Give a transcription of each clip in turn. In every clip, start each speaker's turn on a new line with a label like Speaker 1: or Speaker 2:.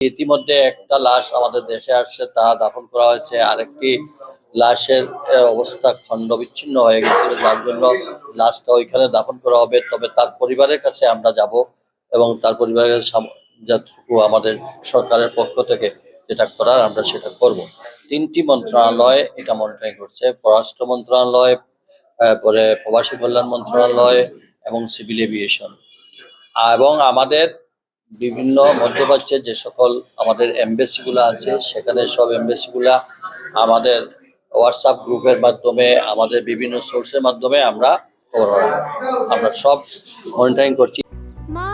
Speaker 1: ইতিমধ্যে একটা লাশ আমাদের দেশে আসছে, তা দাফন করা হয়েছে। আরেকটি লাশের অবস্থা খণ্ডবিচ্ছিন্ন হয়ে গেছিল, যার জন্য লাশটা ওইখানে দাফন করা হবে। তবে তার পরিবারের কাছে আমরা যাব এবং তার পরিবারের যতটুকু আমাদের সরকারের পক্ষ থেকে যেটা করার আমরা সেটা করব। 3টি মন্ত্রণালয় এটা মনিটরিং করছে: পররাষ্ট্র মন্ত্রণালয়, পরে প্রবাসী কল্যাণ মন্ত্রণালয় এবং সিভিল এভিয়েশন। এবং আমাদের বিভিন্ন মধ্যপ্রাচ্যে যে সকল আমাদের এমবেসিগুলো আছে, সেখানে সব এমবেসিগুলা আমাদের হোয়াটসঅ্যাপ গ্রুপের মাধ্যমে, আমাদের বিভিন্ন সোর্সের মাধ্যমে আমরা আমরা সব মনিটরিং করছি।
Speaker 2: মা,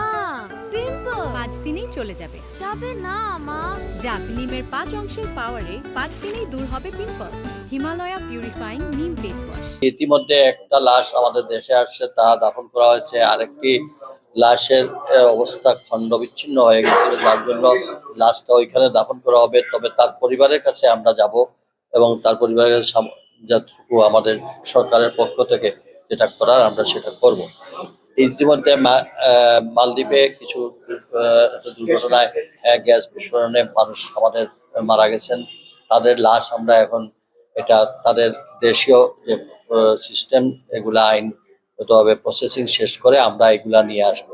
Speaker 2: পিম্পল
Speaker 3: 5 দিনেই চলে যাবে।
Speaker 2: যাবে না মা।
Speaker 3: যাক, নিমের 5 অংশের পাওয়ারে 5 দিনেই দূর হবে পিম্পল। হিমালয়া পিউরিফাইং নিম ফেস ওয়াশ।
Speaker 1: ইতিমধ্যে একটা লাশ আমাদের দেশে আসছে, তা দাফন করা হয়েছে। আরেকটি লাশের অবস্থা খণ্ডবিচ্ছিন্ন হয়ে গেছিল, যার জন্য লাশটা ওইখানে দাফন করা হবে। তবে তার পরিবারের কাছে আমরা যাব এবং তার পরিবারের যতটুকু আমাদের সরকারের পক্ষ থেকে যেটা করার আমরা সেটা করব। ইতিমধ্যে মালদ্বীপে কিছু একটা দুর্ঘটনায় গ্যাস বিস্ফোরণে মানুষ আমাদের মারা গেছেন। তাদের লাশ আমরা এখন এটা তাদের দেশীয় যে সিস্টেম, এগুলা আইন হবে প্রসেসিং শেষ করে আমরা এগুলা নিয়ে আসব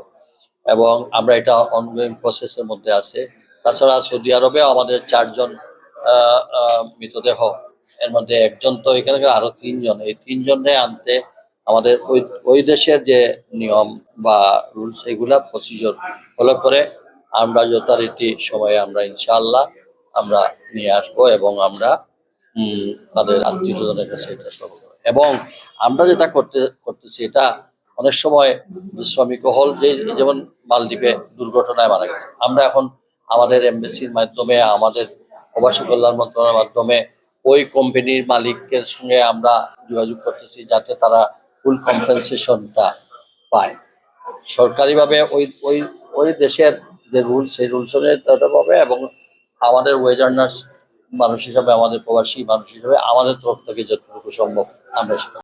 Speaker 1: এবং আমরা এটা অনগোয়িং প্রসেসের মধ্যে আছে। তাছাড়া সৌদি আরবে আমাদের 4 জন মৃতদেহ, এর মধ্যে একজন তো এখানে, আরো 3 জন। এই 3 জনে আনতে আমাদের ওই দেশের যে নিয়ম বা রুলস, এগুলা প্রসিজিওর ফলো করে আমরা যথারীতি সময়ে আমরা ইনশাআল্লাহ আমরা নিয়ে আসবো এবং আমরা তাদের আত্মীয়স্বজনের কাছে এটা সরব। এবং আমরা যেটা করতেছি, এটা অনেক সময় শ্রমিক হল যেমন মালদ্বীপে দুর্ঘটনায় মারা গেছে, আমরা এখন আমাদের এমবেসির মাধ্যমে, আমাদের প্রবাসী কল্যাণ মন্ত্রণালয়ের মাধ্যমে ওই কোম্পানির মালিকের সঙ্গে আমরা যোগাযোগ করতেছি, যাতে তারা ফুল কম্পেনসেশনটা পায় সরকারিভাবে। ওই ওই ওই দেশের যে রুলস, সেই রুলস অনুযায়ী তারা পাবে। এবং আমাদের ওয়েজ আর্নার্স মানুষ হিসাবে, আমাদের প্রবাসী মানুষ হিসাবে আমাদের তরফ থেকে যতটুকু সম্ভব আমরা সেটা